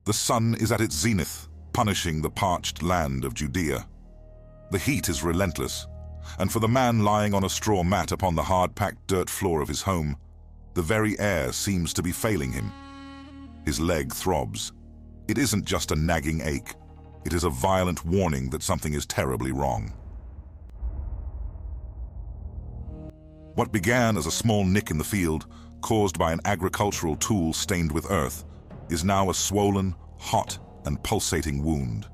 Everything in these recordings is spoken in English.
The sun is at its zenith, punishing the parched land of Judea. The heat is relentless, and for the man lying on a straw mat upon the hard-packed dirt floor of his home, the very air seems to be failing him. His leg throbs. It isn't just a nagging ache. It is a violent warning that something is terribly wrong. What began as a small nick in the field, caused by an agricultural tool stained with earth, is now a swollen, hot, and pulsating wound.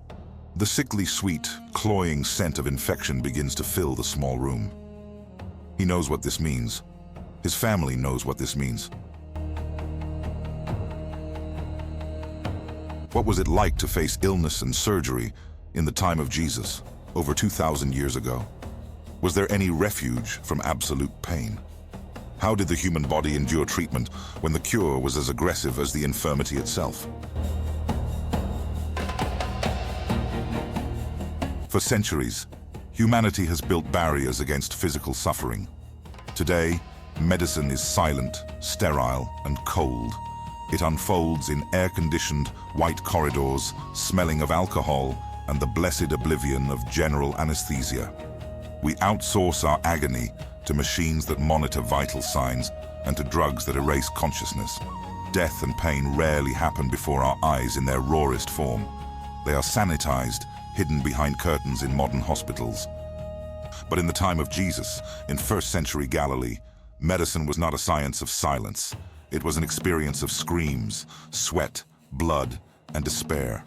The sickly sweet, cloying scent of infection begins to fill the small room. He knows what this means. His family knows what this means. What was it like to face illness and surgery in the time of Jesus, over 2,000 years ago? Was there any refuge from absolute pain? How did the human body endure treatment when the cure was as aggressive as the infirmity itself? For centuries, humanity has built barriers against physical suffering. Today, medicine is silent, sterile, and cold. It unfolds in air-conditioned, white corridors, smelling of alcohol and the blessed oblivion of general anesthesia. We outsource our agony to machines that monitor vital signs and to drugs that erase consciousness. Death and pain rarely happen before our eyes in their rawest form. They are sanitized, hidden behind curtains in modern hospitals. But in the time of Jesus, in first-century Galilee, medicine was not a science of silence. It was an experience of screams, sweat, blood, and despair.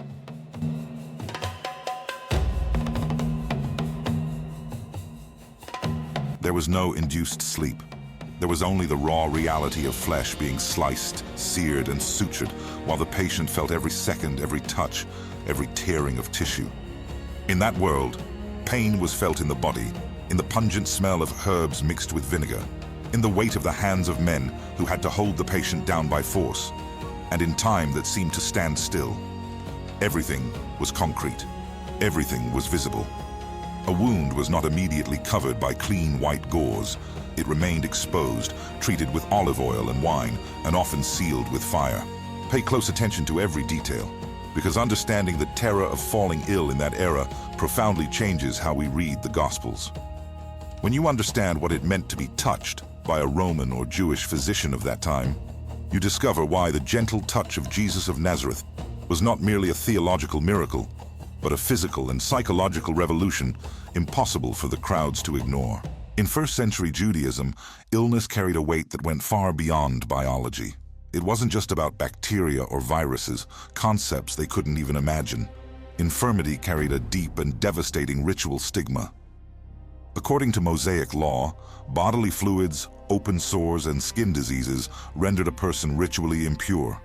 There was no induced sleep. There was only the raw reality of flesh being sliced, seared, and sutured, while the patient felt every second, every touch, every tearing of tissue. In that world, pain was felt in the body, in the pungent smell of herbs mixed with vinegar, in the weight of the hands of men who had to hold the patient down by force, and in time that seemed to stand still. Everything was concrete. Everything was visible. A wound was not immediately covered by clean white gauze. It remained exposed, treated with olive oil and wine, and often sealed with fire. Pay close attention to every detail, because understanding the terror of falling ill in that era profoundly changes how we read the Gospels. When you understand what it meant to be touched by a Roman or Jewish physician of that time, you discover why the gentle touch of Jesus of Nazareth was not merely a theological miracle, but a physical and psychological revolution impossible for the crowds to ignore. In first-century Judaism, illness carried a weight that went far beyond biology. It wasn't just about bacteria or viruses, concepts they couldn't even imagine. Infirmity carried a deep and devastating ritual stigma. According to Mosaic law, bodily fluids, open sores, and skin diseases rendered a person ritually impure.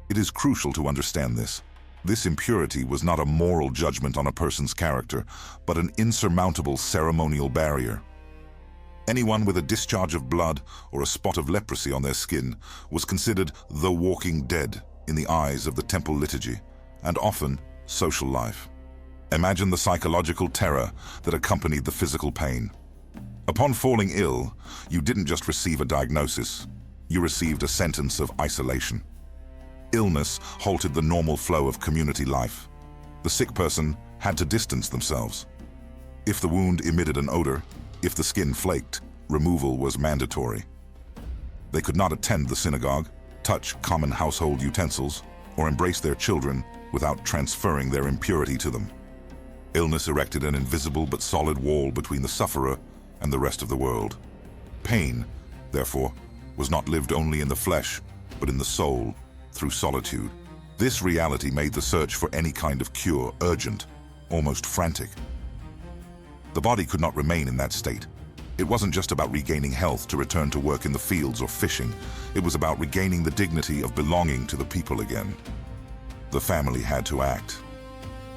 It is crucial to understand this. This impurity was not a moral judgment on a person's character, but an insurmountable ceremonial barrier. Anyone with a discharge of blood or a spot of leprosy on their skin was considered the walking dead in the eyes of the temple liturgy, and often social life. Imagine the psychological terror that accompanied the physical pain. Upon falling ill, you didn't just receive a diagnosis, you received a sentence of isolation. Illness halted the normal flow of community life. The sick person had to distance themselves. If the wound emitted an odor, if the skin flaked, removal was mandatory. They could not attend the synagogue, touch common household utensils, or embrace their children without transferring their impurity to them. Illness erected an invisible but solid wall between the sufferer and the rest of the world. Pain, therefore, was not lived only in the flesh, but in the soul, through solitude. This reality made the search for any kind of cure urgent, almost frantic. The body could not remain in that state. It wasn't just about regaining health to return to work in the fields or fishing. It was about regaining the dignity of belonging to the people again. The family had to act.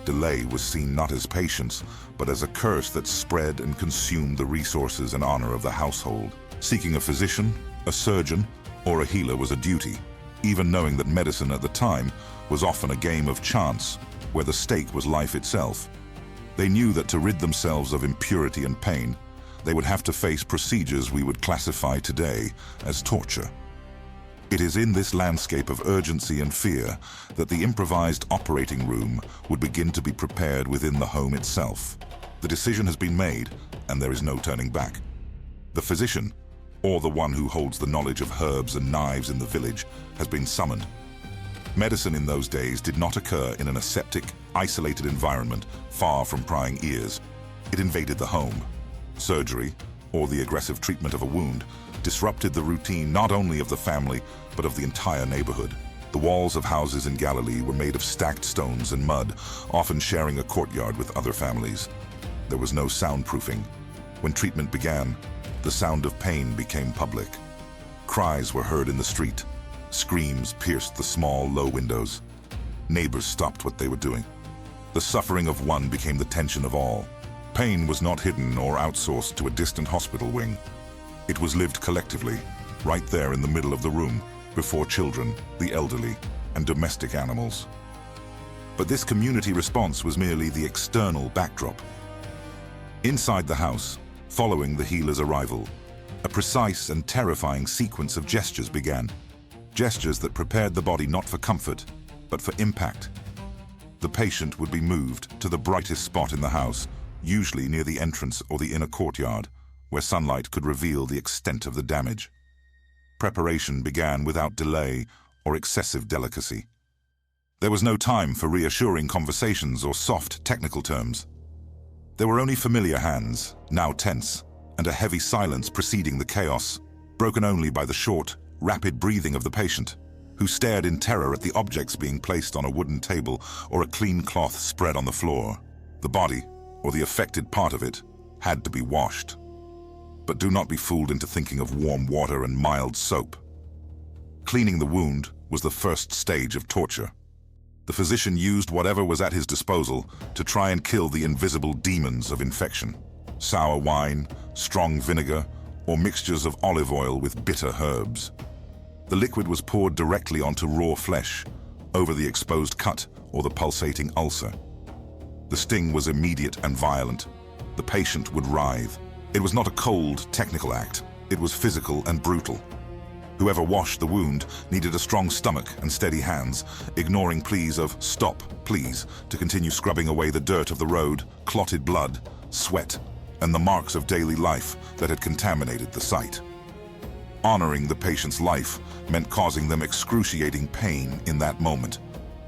Delay was seen not as patience, but as a curse that spread and consumed the resources and honor of the household. Seeking a physician, a surgeon, or a healer was a duty, even knowing that medicine at the time was often a game of chance, where the stake was life itself. They knew that to rid themselves of impurity and pain, they would have to face procedures we would classify today as torture. It is in this landscape of urgency and fear that the improvised operating room would begin to be prepared within the home itself. The decision has been made, and there is no turning back. The physician, or the one who holds the knowledge of herbs and knives in the village, has been summoned. Medicine in those days did not occur in an aseptic, isolated environment far from prying ears. It invaded the home. Surgery, or the aggressive treatment of a wound, disrupted the routine not only of the family, but of the entire neighborhood. The walls of houses in Galilee were made of stacked stones and mud, often sharing a courtyard with other families. There was no soundproofing. When treatment began, the sound of pain became public. Cries were heard in the street. Screams pierced the small, low windows. Neighbors stopped what they were doing. The suffering of one became the tension of all. Pain was not hidden or outsourced to a distant hospital wing. It was lived collectively, right there in the middle of the room, before children, the elderly, and domestic animals. But this community response was merely the external backdrop. Inside the house, following the healer's arrival, a precise and terrifying sequence of gestures began. Gestures that prepared the body not for comfort, but for impact. The patient would be moved to the brightest spot in the house, usually near the entrance or the inner courtyard, where sunlight could reveal the extent of the damage. Preparation began without delay or excessive delicacy. There was no time for reassuring conversations or soft technical terms. There were only familiar hands, now tense, and a heavy silence preceding the chaos, broken only by the short, rapid breathing of the patient, who stared in terror at the objects being placed on a wooden table or a clean cloth spread on the floor. The body, or the affected part of it, had to be washed. But do not be fooled into thinking of warm water and mild soap. Cleaning the wound was the first stage of torture. The physician used whatever was at his disposal to try and kill the invisible demons of infection. Sour wine, strong vinegar, or mixtures of olive oil with bitter herbs. The liquid was poured directly onto raw flesh, over the exposed cut or the pulsating ulcer. The sting was immediate and violent. The patient would writhe. It was not a cold, technical act. It was physical and brutal. Whoever washed the wound needed a strong stomach and steady hands, ignoring pleas of "stop, please," to continue scrubbing away the dirt of the road, clotted blood, sweat, and the marks of daily life that had contaminated the site. Honoring the patient's life meant causing them excruciating pain in that moment,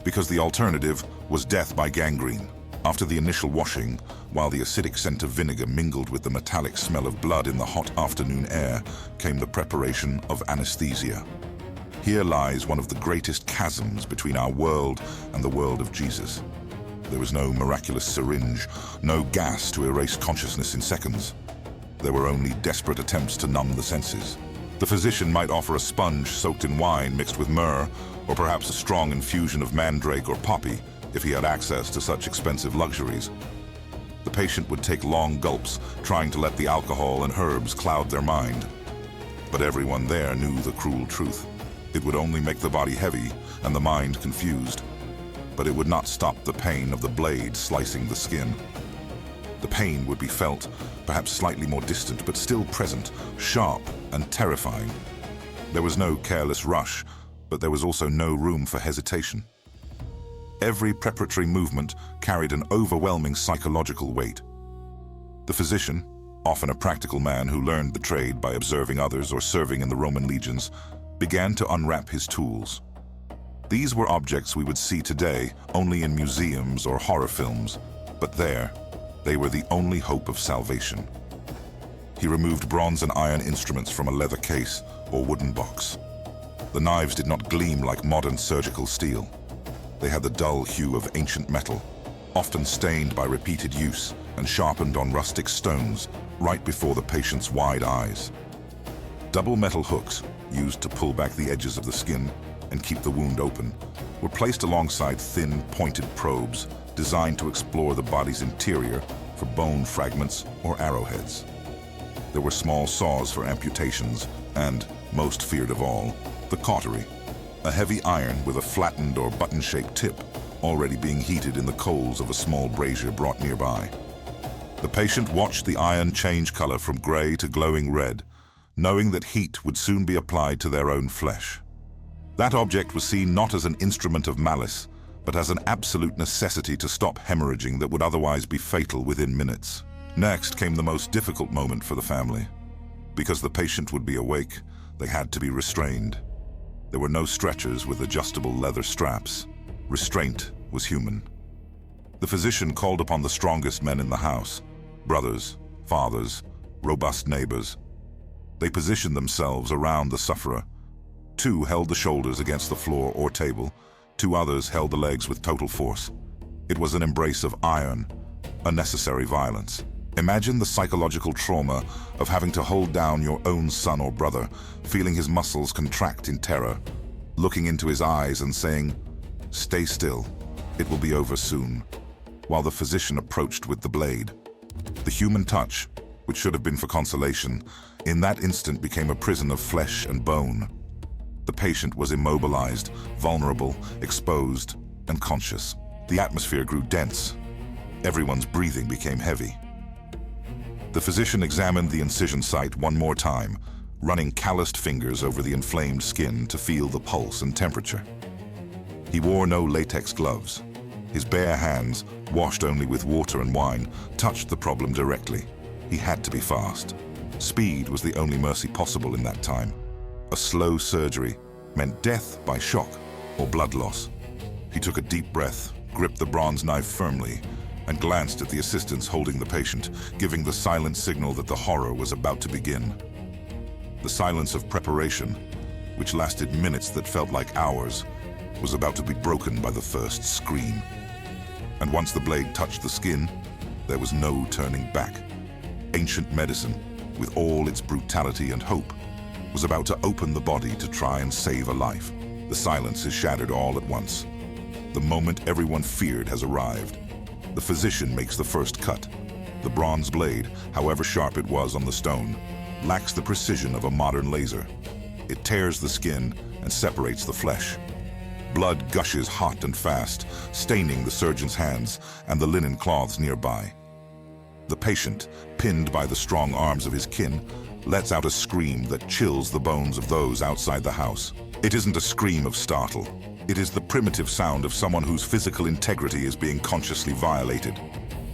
because the alternative was death by gangrene. After the initial washing, while the acidic scent of vinegar mingled with the metallic smell of blood in the hot afternoon air, came the preparation of anesthesia. Here lies one of the greatest chasms between our world and the world of Jesus. There was no miraculous syringe, no gas to erase consciousness in seconds. There were only desperate attempts to numb the senses. The physician might offer a sponge soaked in wine mixed with myrrh, or perhaps a strong infusion of mandrake or poppy, if he had access to such expensive luxuries. The patient would take long gulps, trying to let the alcohol and herbs cloud their mind. But everyone there knew the cruel truth. It would only make the body heavy and the mind confused. But it would not stop the pain of the blade slicing the skin. The pain would be felt, perhaps slightly more distant, but still present, sharp and terrifying. There was no careless rush, but there was also no room for hesitation. Every preparatory movement carried an overwhelming psychological weight. The physician, often a practical man who learned the trade by observing others or serving in the Roman legions, began to unwrap his tools. These were objects we would see today only in museums or horror films, but there, they were the only hope of salvation. He removed bronze and iron instruments from a leather case or wooden box. The knives did not gleam like modern surgical steel. They had the dull hue of ancient metal, often stained by repeated use and sharpened on rustic stones right before the patient's wide eyes. Double metal hooks, used to pull back the edges of the skin and keep the wound open, were placed alongside thin, pointed probes designed to explore the body's interior for bone fragments or arrowheads. There were small saws for amputations and, most feared of all, the cautery, a heavy iron with a flattened or button-shaped tip, already being heated in the coals of a small brazier brought nearby. The patient watched the iron change color from gray to glowing red, knowing that heat would soon be applied to their own flesh. That object was seen not as an instrument of malice, but as an absolute necessity to stop hemorrhaging that would otherwise be fatal within minutes. Next came the most difficult moment for the family. Because the patient would be awake, they had to be restrained. There were no stretchers with adjustable leather straps. Restraint was human. The physician called upon the strongest men in the house, brothers, fathers, robust neighbors. They positioned themselves around the sufferer. 2 held the shoulders against the floor or table. 2 others held the legs with total force. It was an embrace of iron, unnecessary violence. Imagine the psychological trauma of having to hold down your own son or brother, feeling his muscles contract in terror, looking into his eyes and saying, "Stay still, it will be over soon," while the physician approached with the blade. The human touch, which should have been for consolation, in that instant became a prison of flesh and bone. The patient was immobilized, vulnerable, exposed, and conscious. The atmosphere grew dense. Everyone's breathing became heavy. The physician examined the incision site one more time, running calloused fingers over the inflamed skin to feel the pulse and temperature. He wore no latex gloves. His bare hands, washed only with water and wine, touched the problem directly. He had to be fast. Speed was the only mercy possible in that time. A slow surgery meant death by shock or blood loss. He took a deep breath, gripped the bronze knife firmly, and glanced at the assistants holding the patient, giving the silent signal that the horror was about to begin. The silence of preparation, which lasted minutes that felt like hours, was about to be broken by the first scream. And once the blade touched the skin, there was no turning back. Ancient medicine, with all its brutality and hope, was about to open the body to try and save a life. The silence is shattered all at once. The moment everyone feared has arrived. The physician makes the first cut. The bronze blade, however sharp it was on the stone, lacks the precision of a modern laser. It tears the skin and separates the flesh. Blood gushes hot and fast, staining the surgeon's hands and the linen cloths nearby. The patient, pinned by the strong arms of his kin, lets out a scream that chills the bones of those outside the house. It isn't a scream of startle. It is the primitive sound of someone whose physical integrity is being consciously violated.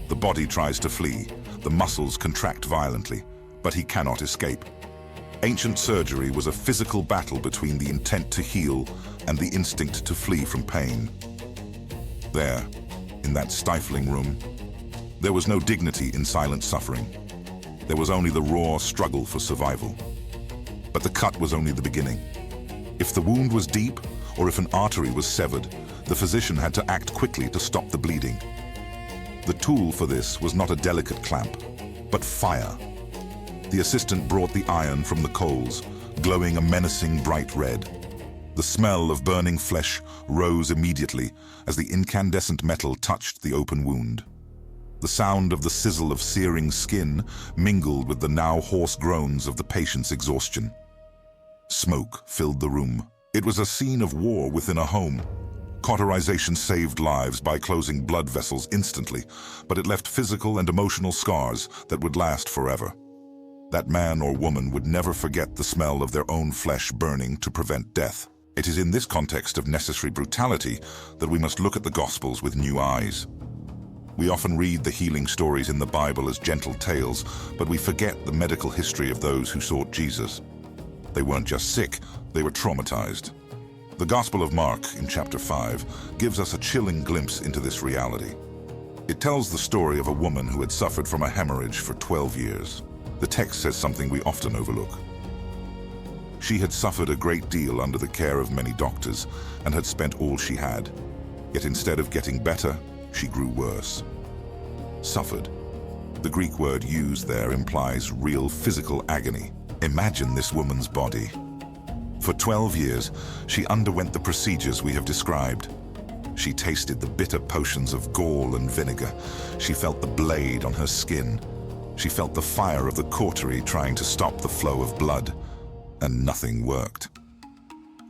The body tries to flee. The muscles contract violently, but he cannot escape. Ancient surgery was a physical battle between the intent to heal and the instinct to flee from pain. There, in that stifling room, there was no dignity in silent suffering. There was only the raw struggle for survival. But the cut was only the beginning. If the wound was deep, or if an artery was severed, the physician had to act quickly to stop the bleeding. The tool for this was not a delicate clamp, but fire. The assistant brought the iron from the coals, glowing a menacing bright red. The smell of burning flesh rose immediately as the incandescent metal touched the open wound. The sound of the sizzle of searing skin mingled with the now hoarse groans of the patient's exhaustion. Smoke filled the room. It was a scene of war within a home. Cauterization saved lives by closing blood vessels instantly, but it left physical and emotional scars that would last forever. That man or woman would never forget the smell of their own flesh burning to prevent death. It is in this context of necessary brutality that we must look at the Gospels with new eyes. We often read the healing stories in the Bible as gentle tales, but we forget the medical history of those who sought Jesus. They weren't just sick, they were traumatized. The Gospel of Mark, in chapter 5, gives us a chilling glimpse into this reality. It tells the story of a woman who had suffered from a hemorrhage for 12 years. The text says something we often overlook. She had suffered a great deal under the care of many doctors and had spent all she had. Yet instead of getting better, she grew worse. Suffered. The Greek word used there implies real physical agony. Imagine this woman's body. For 12 years, she underwent the procedures we have described. She tasted the bitter potions of gall and vinegar. She felt the blade on her skin. She felt the fire of the cautery trying to stop the flow of blood, and nothing worked.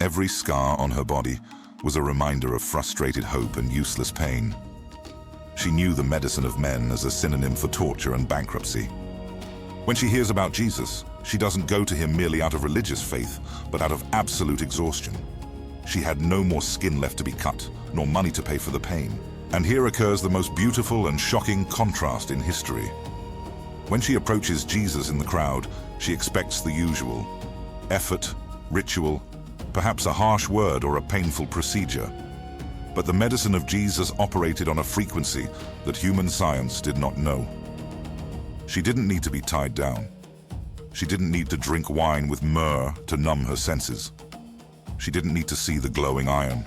Every scar on her body was a reminder of frustrated hope and useless pain. She knew the medicine of men as a synonym for torture and bankruptcy. When she hears about Jesus, she doesn't go to him merely out of religious faith, but out of absolute exhaustion. She had no more skin left to be cut, nor money to pay for the pain. And here occurs the most beautiful and shocking contrast in history. When she approaches Jesus in the crowd, she expects the usual: effort, ritual, perhaps a harsh word or a painful procedure. But the medicine of Jesus operated on a frequency that human science did not know. She didn't need to be tied down. She didn't need to drink wine with myrrh to numb her senses. She didn't need to see the glowing iron.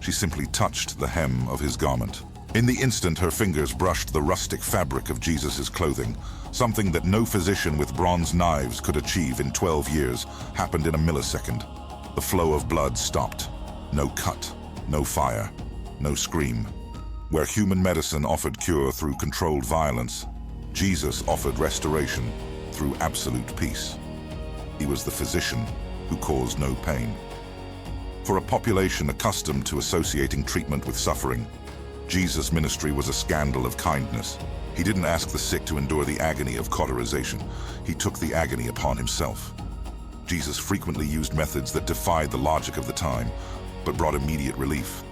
She simply touched the hem of his garment. In the instant, her fingers brushed the rustic fabric of Jesus' clothing. Something that no physician with bronze knives could achieve in 12 years happened in a millisecond. The flow of blood stopped. No cut, no fire, no scream. Where human medicine offered cure through controlled violence, Jesus offered restoration through absolute peace. He was the physician who caused no pain. For a population accustomed to associating treatment with suffering, Jesus' ministry was a scandal of kindness. He didn't ask the sick to endure the agony of cauterization. He took the agony upon himself. Jesus frequently used methods that defied the logic of the time, but brought immediate relief.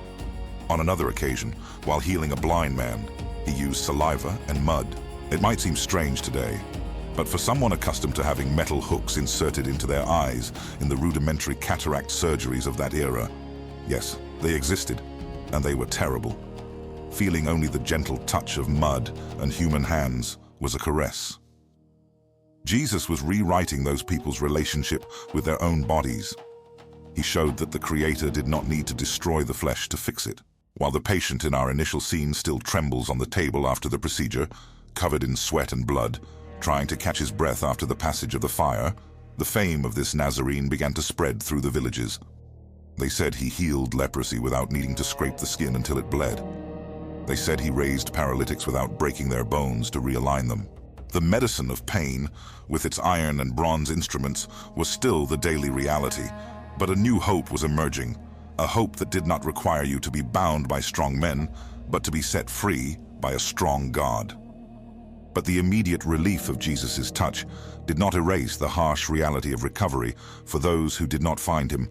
On another occasion, while healing a blind man, he used saliva and mud. It might seem strange today, but for someone accustomed to having metal hooks inserted into their eyes in the rudimentary cataract surgeries of that era, yes, they existed, and they were terrible. Feeling only the gentle touch of mud and human hands was a caress. Jesus was rewriting those people's relationship with their own bodies. He showed that the Creator did not need to destroy the flesh to fix it. While the patient in our initial scene still trembles on the table after the procedure, covered in sweat and blood, trying to catch his breath after the passage of the fire, the fame of this Nazarene began to spread through the villages. They said he healed leprosy without needing to scrape the skin until it bled. They said he raised paralytics without breaking their bones to realign them. The medicine of pain, with its iron and bronze instruments, was still the daily reality, but a new hope was emerging, a hope that did not require you to be bound by strong men, but to be set free by a strong God. But the immediate relief of Jesus' touch did not erase the harsh reality of recovery for those who did not find him,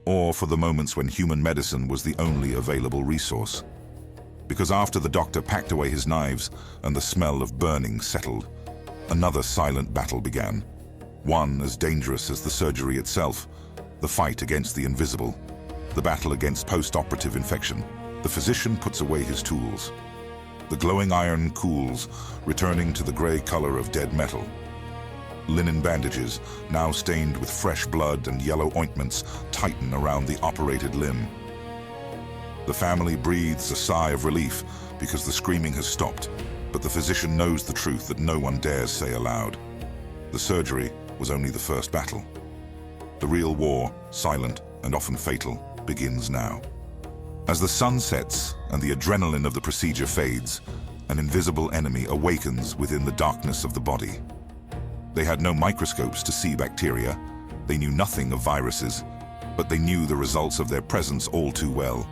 or for the moments when human medicine was the only available resource. Because after the doctor packed away his knives and the smell of burning settled, another silent battle began. One as dangerous as the surgery itself, the fight against the invisible, the battle against post-operative infection. The physician puts away his tools. The glowing iron cools, returning to the gray color of dead metal. Linen bandages, now stained with fresh blood and yellow ointments, tighten around the operated limb. The family breathes a sigh of relief because the screaming has stopped, but the physician knows the truth that no one dares say aloud. The surgery was only the first battle. The real war, silent and often fatal, begins now. As the sun sets and the adrenaline of the procedure fades, an invisible enemy awakens within the darkness of the body. They had no microscopes to see bacteria. They knew nothing of viruses, but they knew the results of their presence all too well.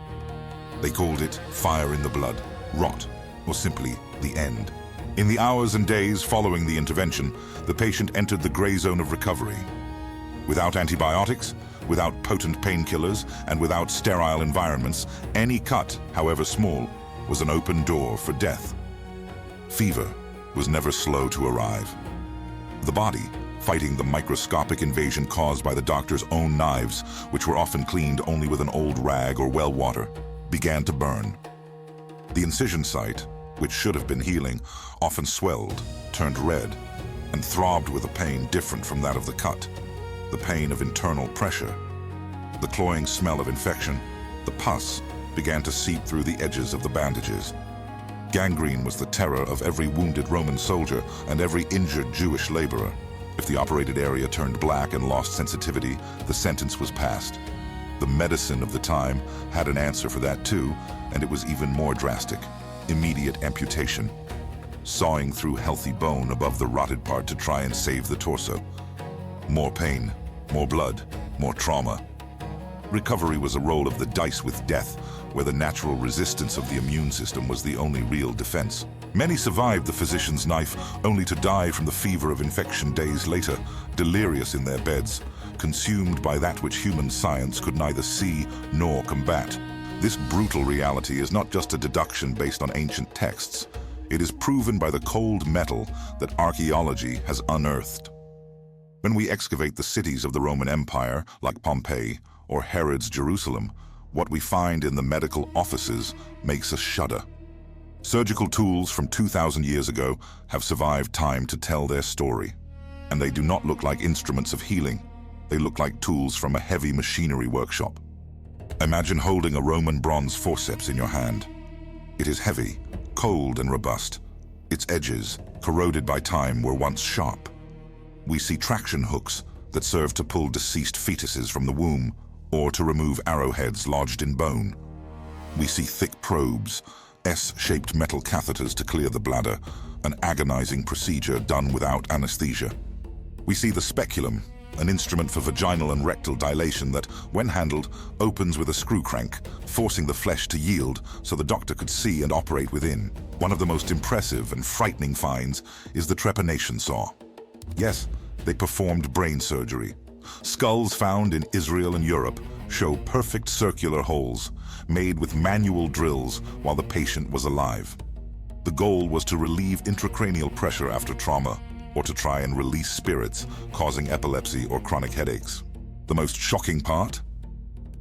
They called it fire in the blood, rot, or simply the end. In the hours and days following the intervention, the patient entered the gray zone of recovery. Without antibiotics, without potent painkillers, and without sterile environments, any cut, however small, was an open door for death. Fever was never slow to arrive. The body, fighting the microscopic invasion caused by the doctor's own knives, which were often cleaned only with an old rag or well water, began to burn. The incision site, which should have been healing, often swelled, turned red, and throbbed with a pain different from that of the cut. The pain of internal pressure, the cloying smell of infection, the pus began to seep through the edges of the bandages. Gangrene was the terror of every wounded Roman soldier and every injured Jewish laborer. If the operated area turned black and lost sensitivity, the sentence was passed. The medicine of the time had an answer for that too, and it was even more drastic: immediate amputation. Sawing through healthy bone above the rotted part to try and save the torso. More pain, more blood, more trauma. Recovery was a roll of the dice with death, where the natural resistance of the immune system was the only real defense. Many survived the physician's knife, only to die from the fever of infection days later, delirious in their beds, consumed by that which human science could neither see nor combat. This brutal reality is not just a deduction based on ancient texts. It is proven by the cold metal that archaeology has unearthed. When we excavate the cities of the Roman Empire, like Pompeii or Herod's Jerusalem, what we find in the medical offices makes us shudder. Surgical tools from 2,000 years ago have survived time to tell their story. And they do not look like instruments of healing. They look like tools from a heavy machinery workshop. Imagine holding a Roman bronze forceps in your hand. It is heavy, cold and robust. Its edges, corroded by time, were once sharp. We see traction hooks that serve to pull deceased fetuses from the womb or to remove arrowheads lodged in bone. We see thick probes, S-shaped metal catheters to clear the bladder, an agonizing procedure done without anesthesia. We see the speculum, an instrument for vaginal and rectal dilation that, when handled, opens with a screw crank, forcing the flesh to yield so the doctor could see and operate within. One of the most impressive and frightening finds is the trepanation saw. Yes, they performed brain surgery. Skulls found in Israel and Europe show perfect circular holes, made with manual drills while the patient was alive. The goal was to relieve intracranial pressure after trauma, or to try and release spirits, causing epilepsy or chronic headaches. The most shocking part?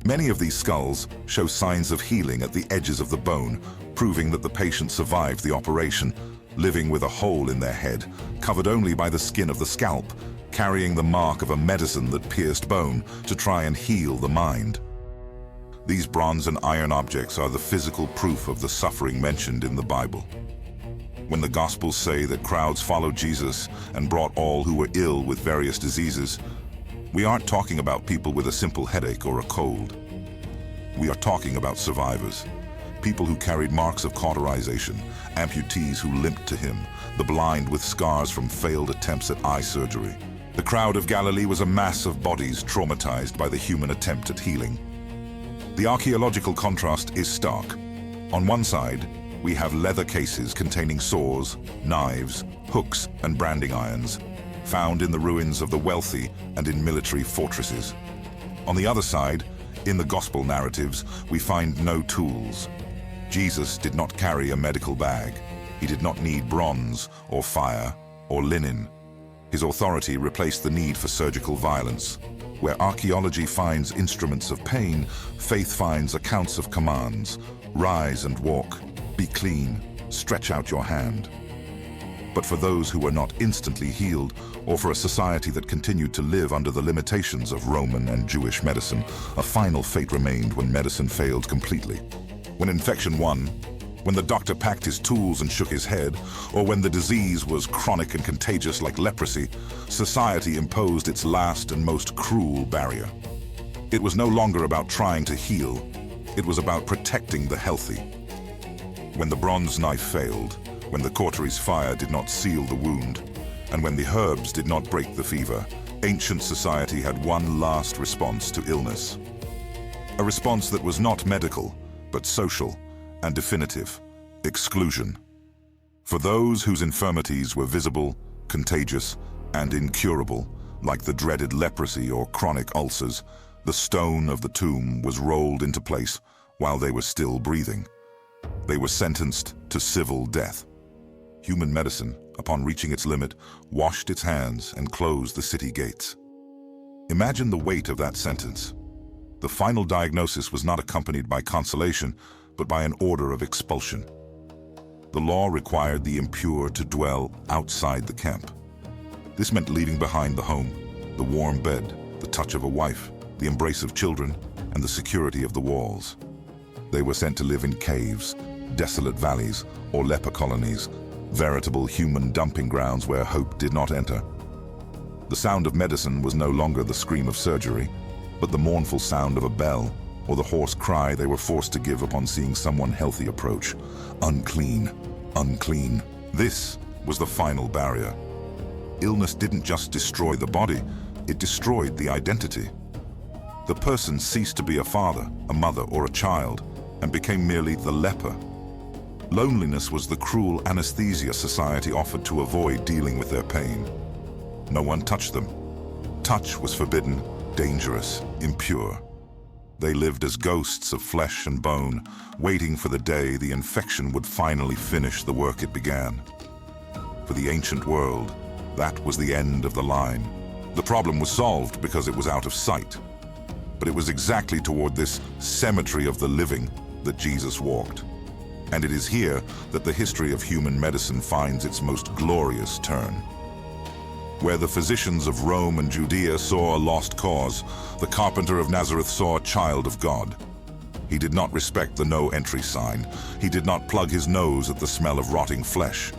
Many of these skulls show signs of healing at the edges of the bone, proving that the patient survived the operation, living with a hole in their head, covered only by the skin of the scalp, carrying the mark of a medicine that pierced bone to try and heal the mind. These bronze and iron objects are the physical proof of the suffering mentioned in the Bible. When the Gospels say that crowds followed Jesus and brought all who were ill with various diseases, we aren't talking about people with a simple headache or a cold. We are talking about survivors, people who carried marks of cauterization, amputees who limped to him, the blind with scars from failed attempts at eye surgery. The crowd of Galilee was a mass of bodies traumatized by the human attempt at healing. The archaeological contrast is stark. On one side, we have leather cases containing saws, knives, hooks, and branding irons, found in the ruins of the wealthy and in military fortresses. On the other side, in the gospel narratives, we find no tools. Jesus did not carry a medical bag. He did not need bronze or fire or linen. His authority replaced the need for surgical violence. Where archaeology finds instruments of pain, faith finds accounts of commands. Rise and walk. Be clean. Stretch out your hand. But for those who were not instantly healed, or for a society that continued to live under the limitations of Roman and Jewish medicine, a final fate remained when medicine failed completely. When infection won, when the doctor packed his tools and shook his head, or when the disease was chronic and contagious like leprosy, society imposed its last and most cruel barrier. It was no longer about trying to heal, it was about protecting the healthy. When the bronze knife failed, when the cautery's fire did not seal the wound, and when the herbs did not break the fever, ancient society had one last response to illness. A response that was not medical, but social and definitive: exclusion. For those whose infirmities were visible, contagious, and incurable, like the dreaded leprosy or chronic ulcers, the stone of the tomb was rolled into place while they were still breathing. They were sentenced to civil death. Human medicine, upon reaching its limit, washed its hands and closed the city gates. Imagine the weight of that sentence. The final diagnosis was not accompanied by consolation, but by an order of expulsion. The law required the impure to dwell outside the camp. This meant leaving behind the home, the warm bed, the touch of a wife, the embrace of children, and the security of the walls. They were sent to live in caves, desolate valleys, or leper colonies, veritable human dumping grounds where hope did not enter. The sound of medicine was no longer the scream of surgery, but the mournful sound of a bell, or the hoarse cry they were forced to give upon seeing someone healthy approach. Unclean, unclean. This was the final barrier. Illness didn't just destroy the body, it destroyed the identity. The person ceased to be a father, a mother, or a child. and became merely the leper. Loneliness was the cruel anesthesia society offered to avoid dealing with their pain. No one touched them. Touch was forbidden, dangerous, impure. They lived as ghosts of flesh and bone, waiting for the day the infection would finally finish the work it began. For the ancient world, that was the end of the line. The problem was solved because it was out of sight. But it was exactly toward this cemetery of the living that Jesus walked. And it is here that the history of human medicine finds its most glorious turn. Where the physicians of Rome and Judea saw a lost cause, the carpenter of Nazareth saw a child of God. He did not respect the no entry sign. He did not plug his nose at the smell of rotting flesh.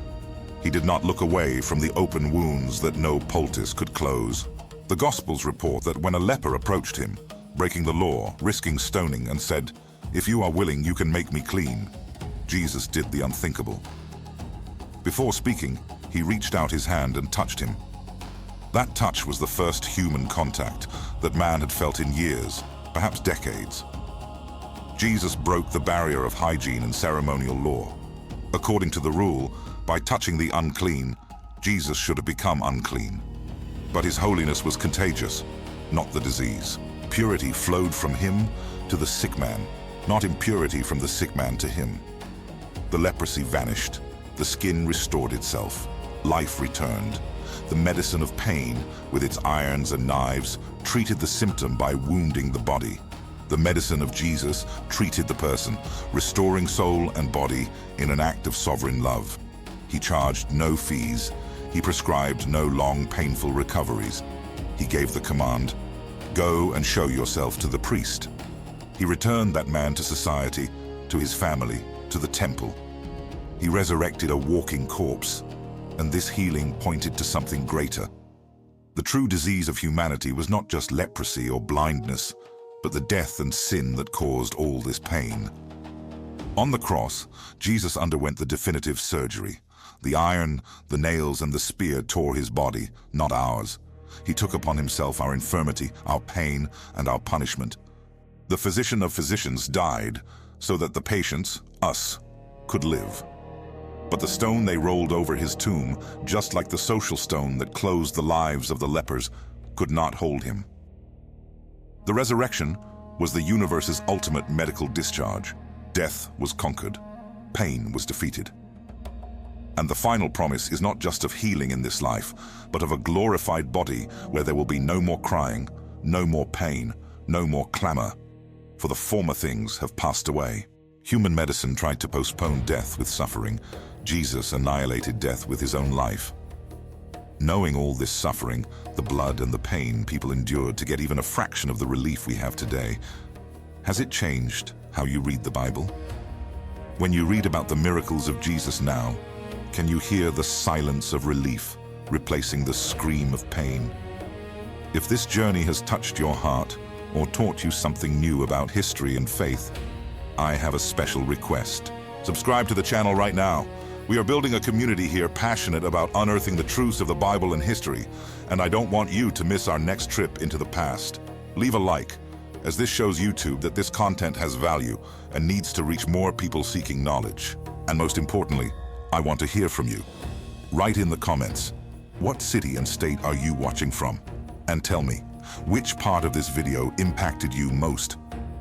He did not look away from the open wounds that no poultice could close. The Gospels report that when a leper approached him, breaking the law, risking stoning, and said, "If you are willing, you can make me clean," Jesus did the unthinkable. Before speaking, he reached out his hand and touched him. That touch was the first human contact that man had felt in years, perhaps decades. Jesus broke the barrier of hygiene and ceremonial law. According to the rule, by touching the unclean, Jesus should have become unclean. But his holiness was contagious, not the disease. Purity flowed from him to the sick man, not impurity from the sick man to him. The leprosy vanished, the skin restored itself, life returned. The medicine of pain, with its irons and knives, treated the symptom by wounding the body. The medicine of Jesus treated the person, restoring soul and body in an act of sovereign love. He charged no fees. He prescribed no long, painful recoveries. He gave the command, "Go and show yourself to the priest." He returned that man to society, to his family, to the temple. He resurrected a walking corpse, and this healing pointed to something greater. The true disease of humanity was not just leprosy or blindness, but the death and sin that caused all this pain. On the cross, Jesus underwent the definitive surgery. The iron, the nails, and the spear tore his body, not ours. He took upon himself our infirmity, our pain, and our punishment. The physician of physicians died so that the patients, us, could live. But the stone they rolled over his tomb, just like the social stone that closed the lives of the lepers, could not hold him. The resurrection was the universe's ultimate medical discharge. Death was conquered. Pain was defeated. And the final promise is not just of healing in this life, but of a glorified body where there will be no more crying, no more pain, no more clamor, for the former things have passed away. Human medicine tried to postpone death with suffering. Jesus annihilated death with his own life. Knowing all this suffering, the blood and the pain people endured to get even a fraction of the relief we have today, has it changed how you read the Bible? When you read about the miracles of Jesus now, can you hear the silence of relief replacing the scream of pain? If this journey has touched your heart or taught you something new about history and faith, I have a special request. Subscribe to the channel right now. We are building a community here passionate about unearthing the truths of the Bible and history, and I don't want you to miss our next trip into the past. Leave a like, as this shows YouTube that this content has value and needs to reach more people seeking knowledge. And most importantly, I want to hear from you. Write in the comments, what city and state are you watching from? And tell me, which part of this video impacted you most?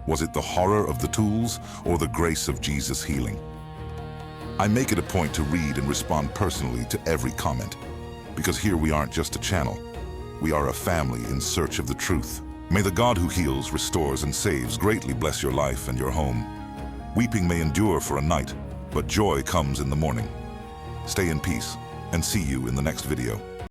Was it the horror of the tools or the grace of Jesus' healing? I make it a point to read and respond personally to every comment, because here we aren't just a channel. We are a family in search of the truth. May the God who heals, restores, and saves greatly bless your life and your home. Weeping may endure for a night, but joy comes in the morning. Stay in peace, and see you in the next video.